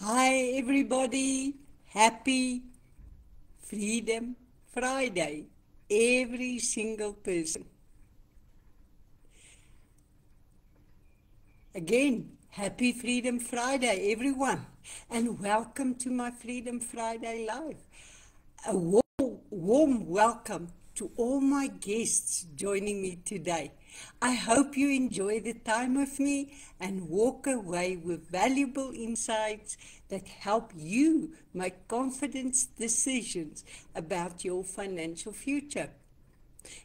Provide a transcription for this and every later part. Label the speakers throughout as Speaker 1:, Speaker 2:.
Speaker 1: Hi, everybody. Happy Freedom Friday. Every single person. Again, happy Freedom Friday, everyone. And welcome to my Freedom Friday Live. A warm welcome to all my guests joining me today. I hope you enjoy the time with me and walk away with valuable insights that help you make confident decisions about your financial future.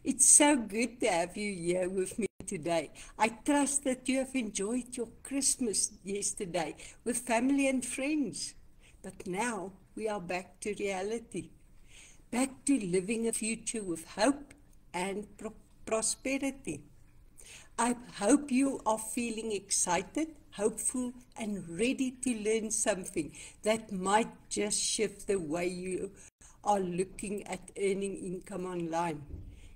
Speaker 1: It's so good to have you here with me today. I trust that you have enjoyed your Christmas yesterday with family and friends. But now we are back to reality, back to living a future with hope and prosperity. I hope you are feeling excited, hopeful, and ready to learn something that might just shift the way you are looking at earning income online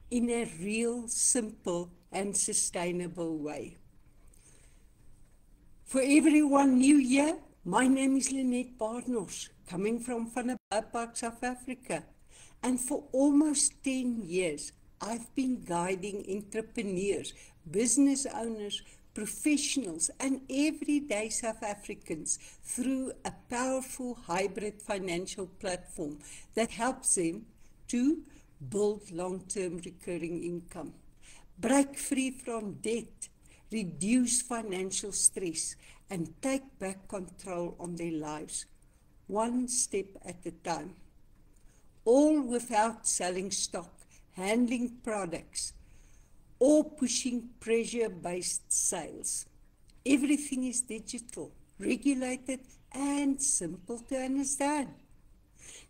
Speaker 1: in a real, simple, and sustainable way. For everyone new here, my name is Lynette Barnos, coming from Vanderbijlpark, South Africa. And for almost 10 years, I've been guiding entrepreneurs, business owners, professionals, and everyday South Africans through a powerful hybrid financial platform that helps them to build long-term recurring income, break free from debt, reduce financial stress, and take back control on their lives, one step at a time. All without selling stock, handling products, or pushing pressure-based sales. Everything is digital, regulated, and simple to understand.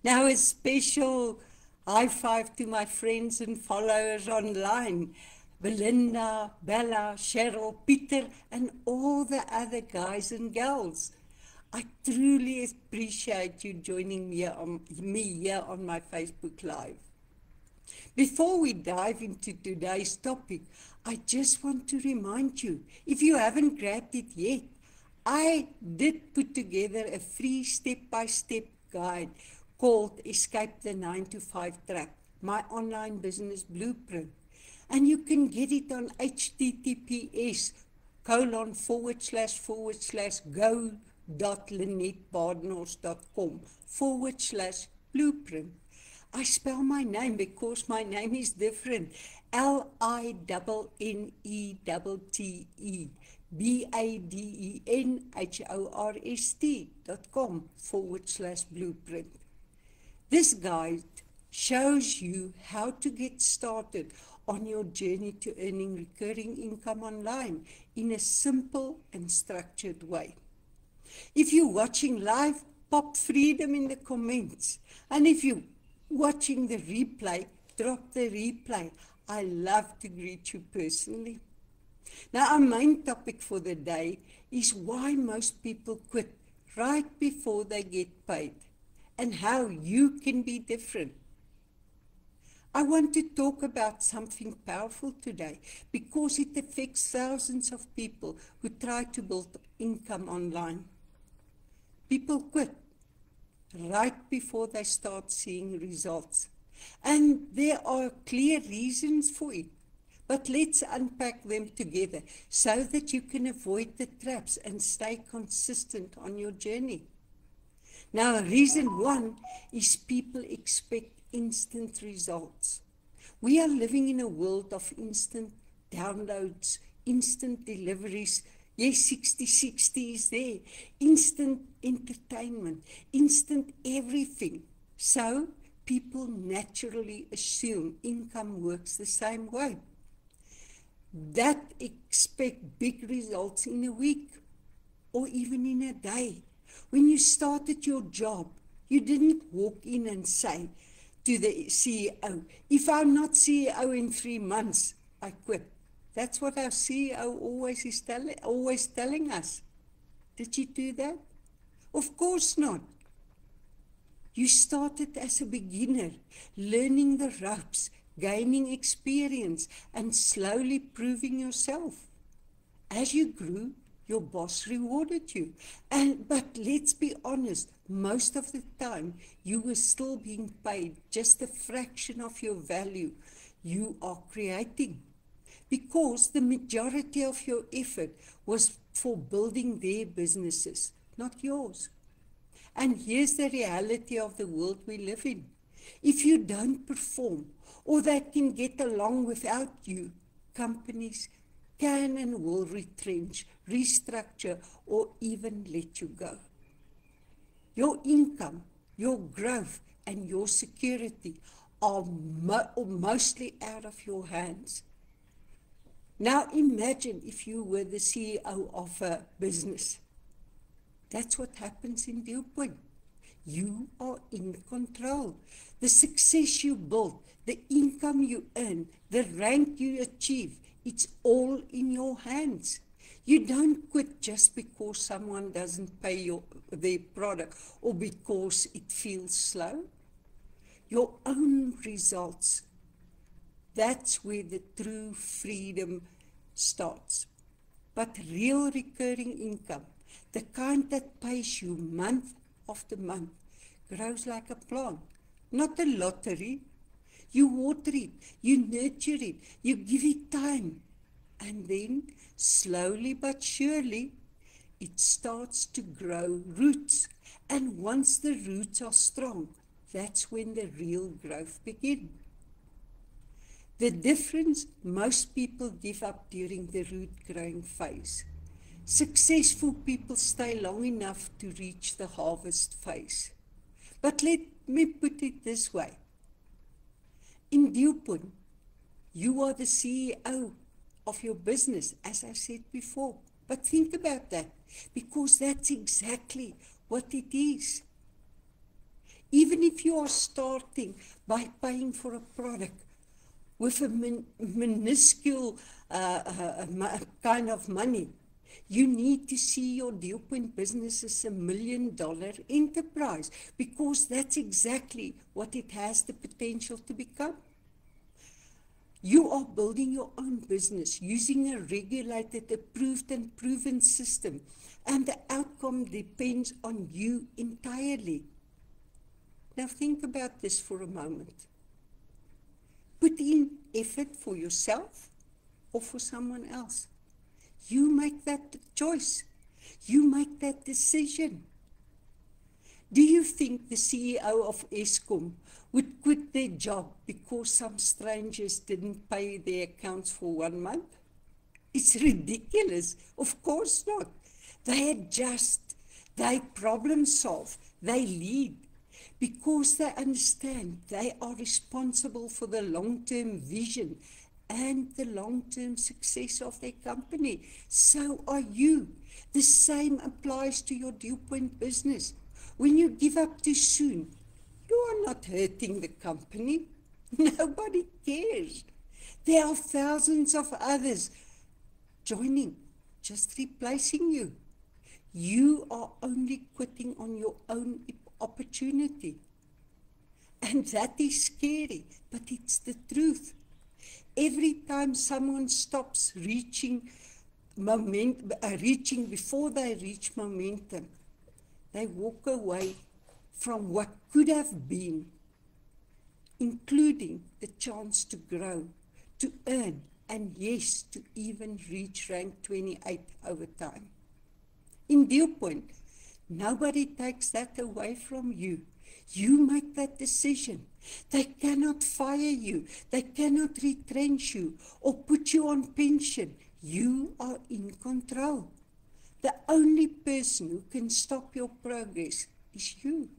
Speaker 1: Now a special high five to my friends and followers online. Belinda, Bella, Cheryl, Peter, and all the other guys and girls. I truly appreciate you joining me here on my Facebook Live. Before we dive into today's topic, I just want to remind you, if you haven't grabbed it yet, I did put together a free step-by-step guide called Escape the 9 to 5 Trap, my online business blueprint. And you can get it on https://go.lynettebarnos.com/blueprint. I spell my name because my name is different. LINNETBADENHORST.com/blueprint. This guide shows you how to get started on your journey to earning recurring income online in a simple and structured way. If you're watching live, pop freedom in the comments. And if you're watching the replay, drop the replay. I love to greet you personally. Now, our main topic for the day is why most people quit right before they get paid and how you can be different. I want to talk about something powerful today because it affects thousands of people who try to build income online. People quit right before they start seeing results. And there are clear reasons for it. But let's unpack them together so that you can avoid the traps and stay consistent on your journey. Now, reason one is people expect instant results. We are living in a world of instant downloads, instant deliveries. Yes, 60/60 is there. Instant entertainment, instant everything. So, people naturally assume income works the same way. That expect big results in a week or even in a day. When you started your job, you didn't walk in and say to the CEO, if I'm not CEO in 3 months, I quit. That's what our CEO always telling us. Did you do that? Of course not. You started as a beginner, learning the ropes, gaining experience, and slowly proving yourself. As you grew, your boss rewarded you. But let's be honest, most of the time you were still being paid just a fraction of your value you are creating, because the majority of your effort was for building their businesses, not yours. And here's the reality of the world we live in. If you don't perform, or they can get along without you, companies can and will retrench, restructure, or even let you go. Your income, your growth, and your security are mostly out of your hands. Now imagine if you were the CEO of a business. That's what happens in Deelpoint. You are in control. The success you build, the income you earn, the rank you achieve, it's all in your hands. You don't quit just because someone doesn't pay their product or because it feels slow. Your own results. That's where the true freedom starts. But real recurring income, the kind that pays you month after month, grows like a plant, not a lottery. You water it, you nurture it, you give it time. And then, slowly but surely, it starts to grow roots. And once the roots are strong, that's when the real growth begins. The difference, most people give up during the root growing phase. Successful people stay long enough to reach the harvest phase. But let me put it this way. In Deelpoint, you are the CEO of your business, as I said before. But think about that, because that's exactly what it is. Even if you are starting by paying for a product with a minuscule kind of money, you need to see your Deelpoint business as $1 million enterprise, because that's exactly what it has the potential to become. You are building your own business using a regulated, approved and proven system, and the outcome depends on you entirely. Now think about this for a moment. Put in effort for yourself or for someone else. You make that choice. You make that decision. Do you think the CEO of Eskom would quit their job because some strangers didn't pay their accounts for 1 month? It's ridiculous. Of course not. They adjust. They problem solve. They lead. Because they understand they are responsible for the long-term vision and the long-term success of their company. So are you. The same applies to your Deelpoint business. When you give up too soon, you are not hurting the company. Nobody cares. There are thousands of others joining, just replacing you. You are only quitting on your own opportunity. And that is scary, but it's the truth. Every time someone stops reaching before they reach momentum, they walk away from what could have been, including the chance to grow, to earn, and yes, to even reach rank 28 over time. In Deelpoint, nobody takes that away from you. You make that decision. They cannot fire you. They cannot retrench you or put you on pension. You are in control. The only person who can stop your progress is you.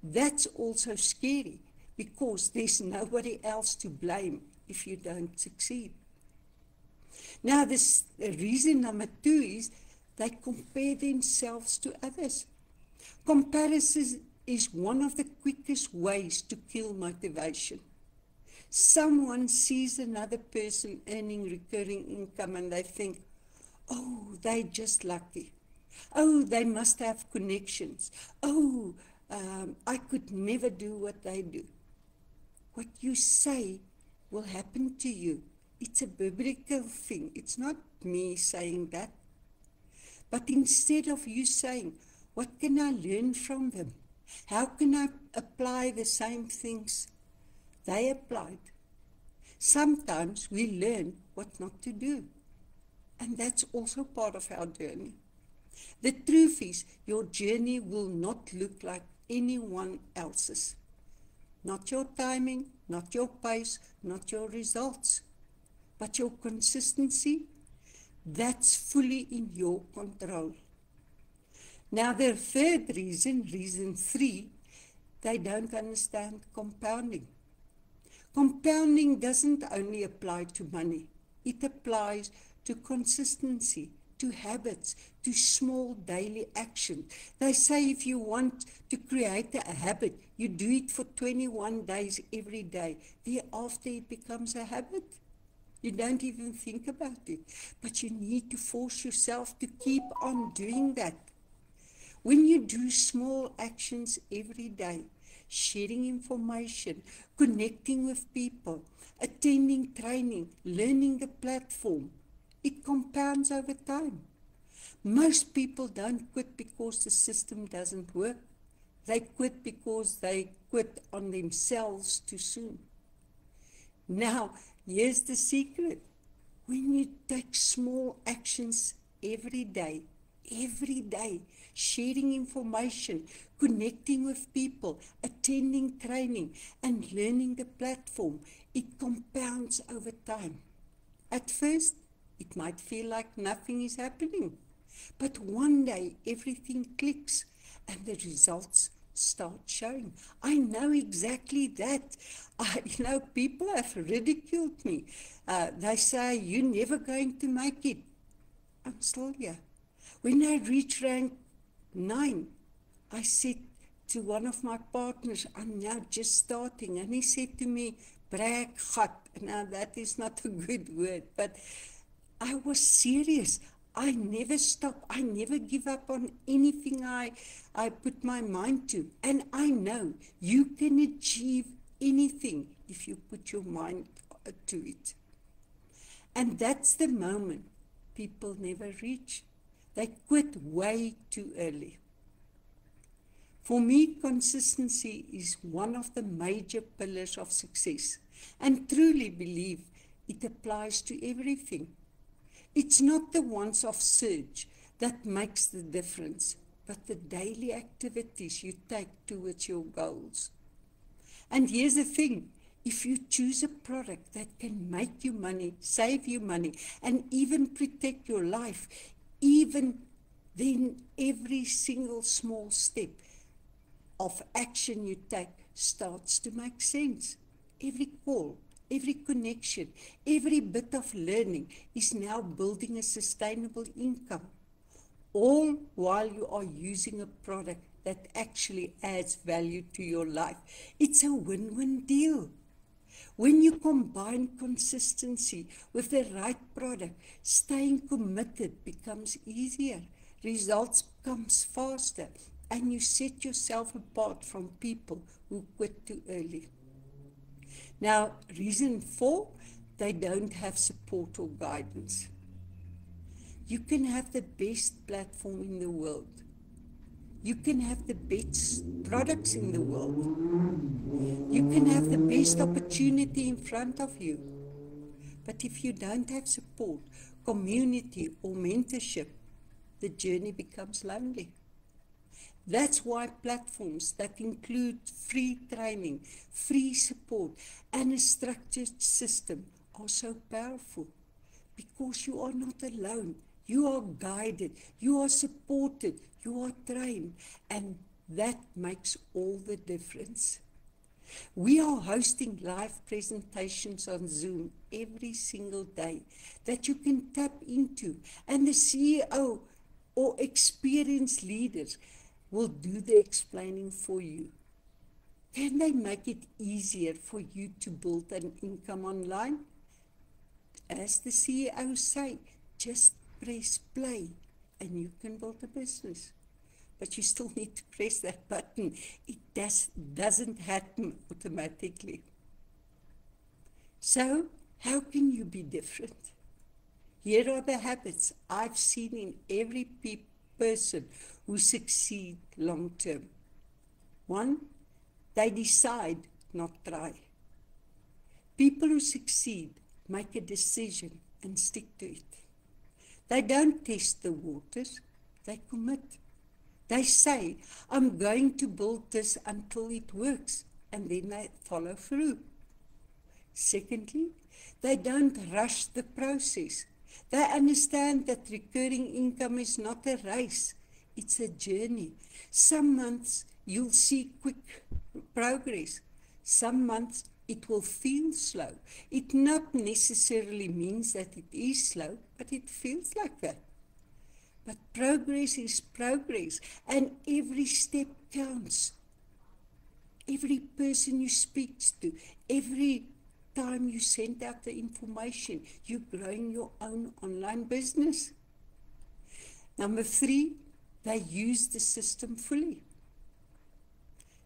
Speaker 1: That's also scary, because there's nobody else to blame if you don't succeed. Now, reason number 2 is they compare themselves to others. Comparison is one of the quickest ways to kill motivation. Someone sees another person earning recurring income and they think, oh, they're just lucky. Oh, they must have connections. Oh, I could never do what they do. What you say will happen to you. It's a biblical thing. It's not me saying that. But instead of you saying, what can I learn from them? How can I apply the same things they applied? Sometimes we learn what not to do. And that's also part of our journey. The truth is, your journey will not look like anyone else's. Not your timing, not your pace, not your results, but your consistency. That's fully in your control. Now, the third reason, reason 3, they don't understand compounding. Compounding doesn't only apply to money. It applies to consistency, to habits, to small daily action. They say if you want to create a habit, you do it for 21 days every day. Thereafter, it becomes a habit. You don't even think about it. But you need to force yourself to keep on doing that. When you do small actions every day, sharing information, connecting with people, attending training, learning the platform, it compounds over time. Most people don't quit because the system doesn't work. They quit because they quit on themselves too soon. Now, here's the secret. When you take small actions every day, sharing information, connecting with people, attending training, and learning the platform, it compounds over time. At first, it might feel like nothing is happening, but one day everything clicks and the results start showing. I know exactly that. People have ridiculed me. They say, you're never going to make it. I'm still here. When I reached rank 9, I said to one of my partners, I'm now just starting. And he said to me, brag gat. Now that is not a good word, but I was serious. I never stop. I never give up on anything I put my mind to. And I know you can achieve anything if you put your mind to it. And that's the moment people never reach. They quit way too early. For me, consistency is one of the major pillars of success, and truly believe it applies to everything. It's not the once-off surge that makes the difference, but the daily activities you take towards your goals. And here's the thing. If you choose a product that can make you money, save you money, and even protect your life, even then every single small step of action you take starts to make sense. Every call, every connection, every bit of learning is now building a sustainable income, all while you are using a product that actually adds value to your life. It's a win-win deal. When you combine consistency with the right product, staying committed becomes easier, results comes faster, and you set yourself apart from people who quit too early. Now, reason 4, they don't have support or guidance. You can have the best platform in the world. You can have the best products in the world. You can have the best opportunity in front of you. But if you don't have support, community, or mentorship, the journey becomes lonely. That's why platforms that include free training, free support, and a structured system are so powerful, because you are not alone. You are guided, you are supported, you are trained, and that makes all the difference. We are hosting live presentations on Zoom every single day that you can tap into, and the CEO or experienced leaders will do the explaining for you. Can they make it easier for you to build an income online? As the CEO say, just press play and you can build a business. But you still need to press that button. It doesn't happen automatically. So, how can you be different? Here are the habits I've seen in every person who succeed long term. 1, they decide, not try. People who succeed make a decision and stick to it. They don't test the waters, they commit. They say, I'm going to build this until it works, and then they follow through. Secondly, they don't rush the process. They understand that recurring income is not a race, it's a journey. Some months you'll see quick progress. Some months it will feel slow. It not necessarily means that it is slow, but it feels like that. But progress is progress, and every step counts. Every person you speak to, every time you send out the information, you're growing your own online business. Number 3, they use the system fully.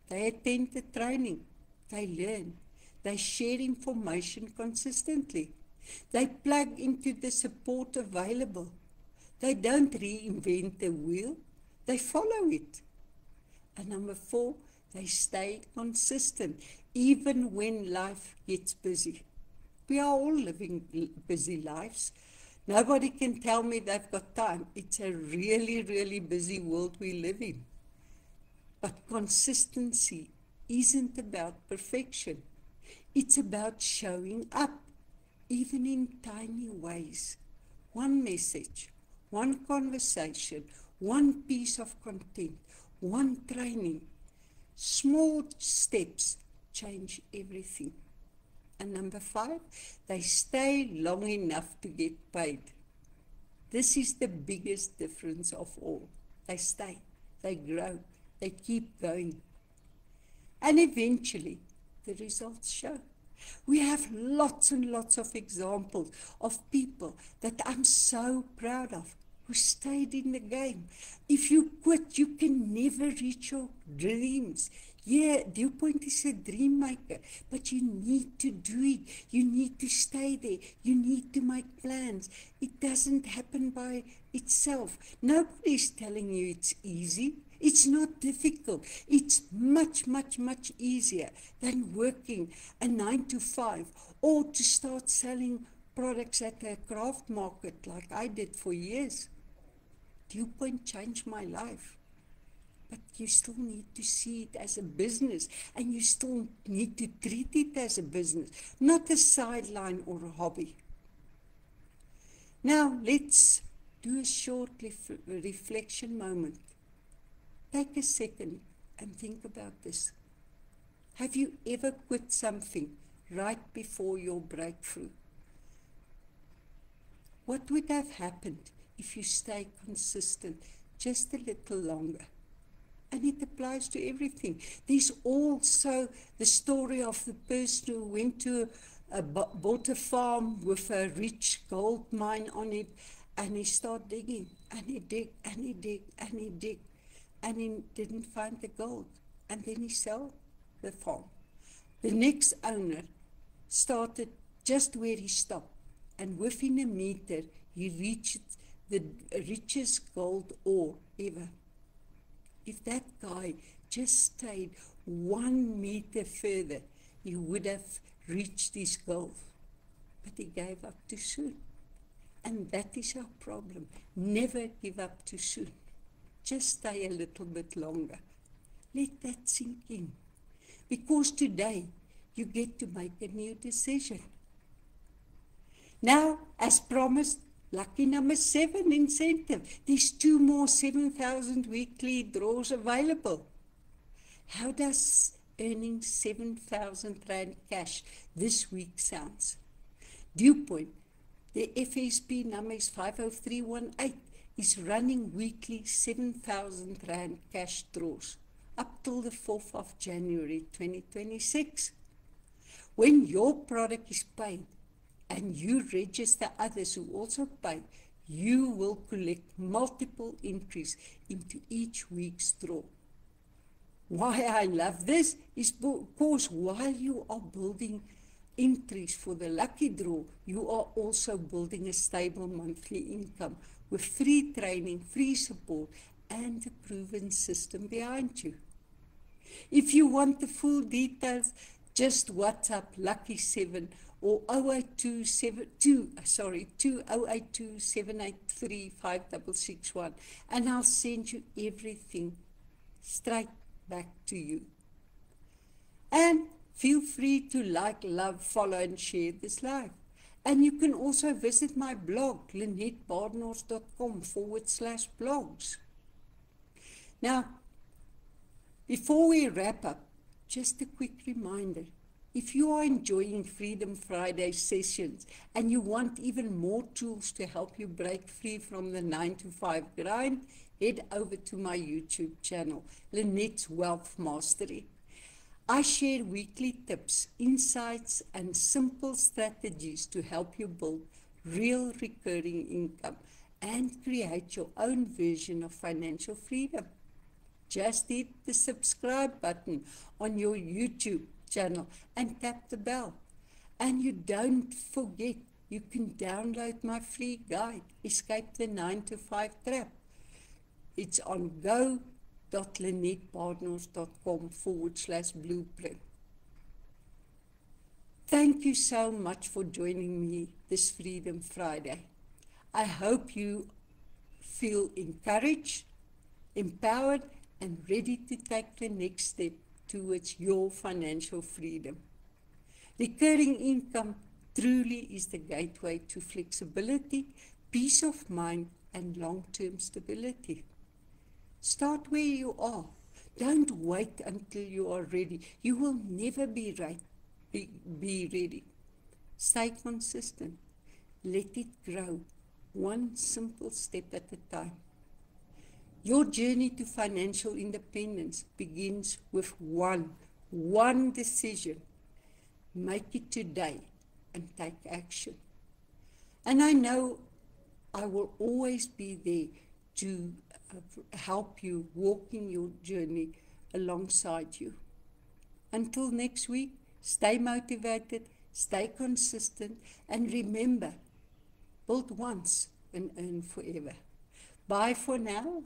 Speaker 1: They attend the training, they learn, they share information consistently. They plug into the support available. They don't reinvent the wheel, they follow it. And number 4, they stay consistent, even when life gets busy. We are all living busy lives. Nobody can tell me they've got time. It's a really, really busy world we live in. But consistency isn't about perfection. It's about showing up, even in tiny ways. One message, one conversation, one piece of content, one training. Small steps change everything. And number 5, they stay long enough to get paid. This is the biggest difference of all. They stay, they grow, they keep going. And eventually, the results show. We have lots and lots of examples of people that I'm so proud of, who stayed in the game. If you quit, you can never reach your dreams. Yeah, Dewpoint is a dream maker, but you need to do it. You need to stay there. You need to make plans. It doesn't happen by itself. Nobody is telling you it's easy. It's not difficult. It's much, much, much easier than working a 9 to 5 or to start selling products at a craft market like I did for years. Dewpoint changed my life. But you still need to see it as a business, and you still need to treat it as a business, not a sideline or a hobby. Now, let's do a short reflection moment. Take a second and think about this. Have you ever quit something right before your breakthrough? What would have happened if you stay consistent just a little longer? And it applies to everything. There's also the story of the person who went to bought a farm with a rich gold mine on it, and he started digging, and he dig, and he dig, and he dig, and he didn't find the gold. And then he sold the farm. The next owner started just where he stopped, and within a meter, he reached the richest gold ore ever. If that guy just stayed 1 meter further, he would have reached his goal. But he gave up too soon. And that is our problem. Never give up too soon. Just stay a little bit longer. Let that sink in. Because today, you get to make a new decision. Now, as promised, lucky number 7 incentive. There's 2 more 7,000 weekly draws available. How does earning 7,000 Rand cash this week sounds? Dewpoint, the FSP number is 50318, is running weekly 7,000 Rand cash draws up till the 4th of January 2026. When your product is paid, and you register others who also pay, you will collect multiple entries into each week's draw. Why I love this is because while you are building entries for the lucky draw, you are also building a stable monthly income with free training, free support, and a proven system behind you. If you want the full details, just WhatsApp Lucky7 or 2082 783 5661, and I'll send you everything straight back to you. And feel free to like, love, follow, and share this live. And you can also visit my blog, lynettebaardnors.com/blogs. Now, before we wrap up, just a quick reminder. If you are enjoying Freedom Friday sessions and you want even more tools to help you break free from the 9-to-5 grind, head over to my YouTube channel, Lynette's Wealth Mastery. I share weekly tips, insights, and simple strategies to help you build real recurring income and create your own version of financial freedom. Just hit the subscribe button on your YouTube channel and tap the bell. And you don't forget, you can download my free guide, Escape the 9-to-5 Trap. It's on go.lynettebaardnors.com/blueprint. Thank you so much for joining me this Freedom Friday. I hope you feel encouraged, empowered, and ready to take the next step towards your financial freedom. Recurring income truly is the gateway to flexibility, peace of mind, and long-term stability. Start where you are. Don't wait until you are ready. You will never be ready. Stay consistent. Let it grow, one simple step at a time. Your journey to financial independence begins with one decision. Make it today and take action. And I know I will always be there to help you walking your journey alongside you. Until next week, stay motivated, stay consistent, and remember, build once and earn forever. Bye for now.